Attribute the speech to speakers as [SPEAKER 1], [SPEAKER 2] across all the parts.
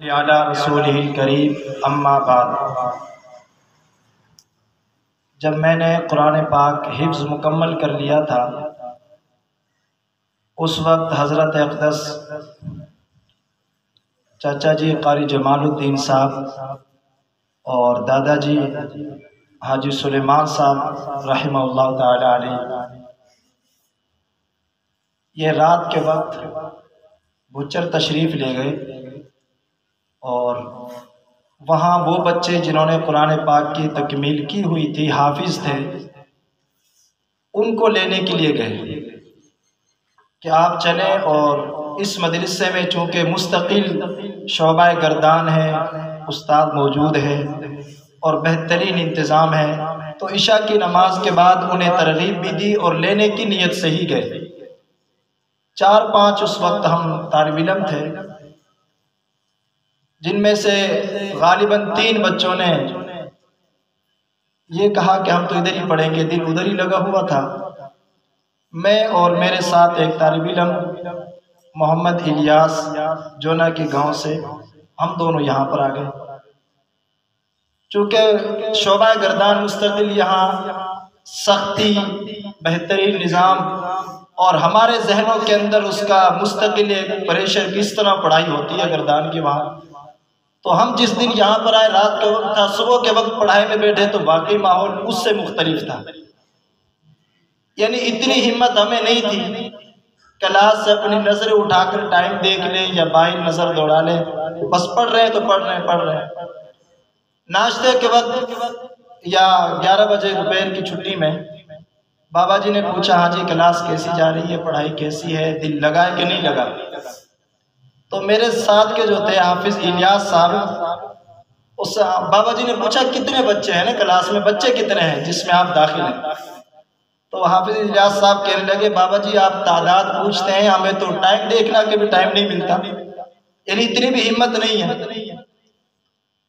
[SPEAKER 1] علی رسولہ الکریم اما بعد۔ جب میں نے قرآن پاک حفظ مکمل کر لیا تھا، اس وقت حضرت اقدس چاچا جی قاری جمال الدین صاحب اور دادا جی حاجی سلیمان صاحب رحمہ اللہ تعالی علیہ، یہ رات کے وقت بچر تشریف لے گئے اور وہاں وہ بچے جنہوں نے قرآن پاک کی تکمیل کی ہوئی تھی، حافظ تھے، ان کو لینے کے لیے گئے کہ آپ چلیں، اور اس مدرسے میں چونکہ مستقل شعبہ گردان ہے، استاد موجود ہے اور بہترین انتظام ہے، تو عشاء کی نماز کے بعد انہیں ترغیب بھی دی اور لینے کی نیت سے ہی گئے۔ 4-5 اس وقت ہم طالب علم تھے، جن میں سے غالباً 3 بچوں نے یہ کہا کہ ہم تو ادھر ہی پڑھیں گے، دل ادھر ہی لگا ہوا تھا۔ میں اور میرے ساتھ ایک طالب علم محمد الیاس جونا کے گاؤں سے، ہم دونوں یہاں پر آ گئے۔ چونکہ شعبہ گردان مستقل یہاں سختی، بہترین نظام اور ہمارے ذہنوں کے اندر اس کا مستقل ایک پریشر، کس طرح پڑھائی ہوتی ہے گردان کی وہاں، تو ہم جس دن یہاں پر آئے رات کے وقت تھا، صبح کے وقت پڑھائی میں بیٹھے تو باقی ماحول اس سے مختلف تھا۔ یعنی اتنی ہمت ہمیں نہیں تھی کلاس سے اپنی نظر اٹھا کر ٹائم دیکھ لیں یا باہر نظر دوڑا لیں، بس پڑھ رہے ہیں تو پڑھ رہے ہیں۔ ناشتے کے وقت یا 11 بجے دوپہر کی چھٹی میں بابا جی نے پوچھا، ہاں جی کلاس کیسی جا رہی ہے، پڑھائی کیسی ہے، دل لگا ہے کہ نہیں لگا؟ تو میرے ساتھ کے جو تھے حافظ الیاس صاحب، اس بابا جی نے پوچھا کتنے بچے ہیں نا کلاس میں، بچے کتنے ہیں جس میں آپ داخل ہیں؟ تو حافظ الیاس صاحب کہنے لگے، بابا جی آپ تعداد پوچھتے ہیں، ہمیں تو ٹائم دیکھنا کے بھی ٹائم نہیں ملتا، یعنی اتنی بھی ہمت نہیں ہے۔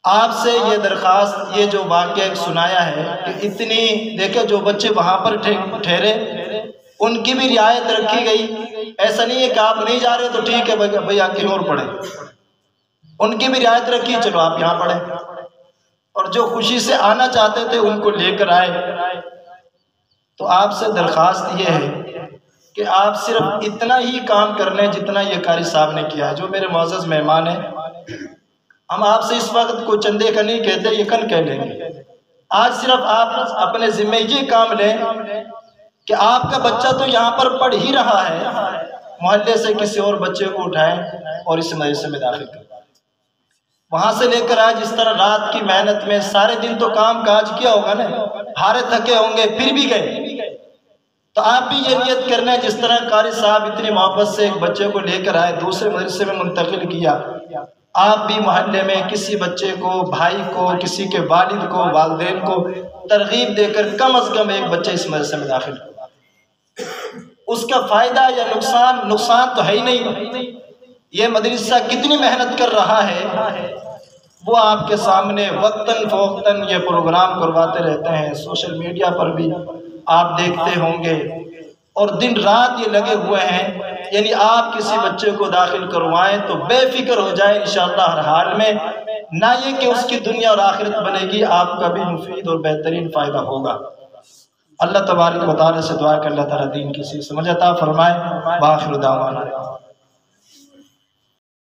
[SPEAKER 1] آپ سے یہ درخواست، یہ جو واقعہ سنایا ہے کہ اتنی دیکھیں جو بچے وہاں پر ٹھہرے ان کی بھی رعایت رکھی گئی، ایسا نہیں ہے کہ آپ نہیں جا رہے تو ٹھیک ہے بھئی کہیں اور پڑھیں، ان کی بھی رعایت رکھی، چلو آپ یہاں پڑھیں، اور جو خوشی سے آنا چاہتے تھے ان کو لے کر آئے۔ تو آپ سے درخواست یہ ہے کہ آپ صرف اتنا ہی کام کر لیں جتنا یہ قاری صاحب نے کیا ہے۔ جو میرے معزز مہمان ہیں، ہم آپ سے اس وقت کوئی چندے کا نہیں کہتے، یہ کل کہہ لیں گے۔ آج صرف آپ اپنے ذمہ یہ کام لیں کہ آپ کا بچہ تو یہاں پر پڑھ ہی رہا ہے، محلے سے کسی اور بچے کو اٹھائیں اور اس مدرسے میں داخل کریں، وہاں سے لے کر آئے۔ جس طرح رات کی محنت میں سارے دن تو کام کاج کیا ہوگا نا، ہارے تھکے ہوں گے، پھر بھی گئے، تو آپ بھی یہ نیت کرنا ہے جس طرح قاری صاحب اتنی محبت سے ایک بچے کو لے کر آئے، دوسرے مدرسے میں منتقل کیا، آپ بھی محلے میں کسی بچے کو، بھائی کو، کسی کے والد کو، والدین کو ترغیب دے کر کم از کم ایک بچے اس مدرسے میں داخل کریں۔ اس کا فائدہ یا نقصان تو ہے ہی نہیں۔ یہ مدرسہ کتنی محنت کر رہا ہے، وہ آپ کے سامنے وقتاً فوقتاً یہ پروگرام کرواتے رہتے ہیں، سوشل میڈیا پر بھی آپ دیکھتے ہوں گے، اور دن رات یہ لگے ہوئے ہیں۔ یعنی آپ کسی بچے کو داخل کروائیں تو بے فکر ہو جائیں انشاءاللہ ہر حال میں، نہ یہ کہ اس کی دنیا اور آخرت بنے گی، آپ کا بھی مفید اور بہترین فائدہ ہوگا۔ اللہ تبارک و تعالی سے دعا کہ اللہ تعالی دین کی سمجھ عطا فرمائے۔ بآخر دعوانا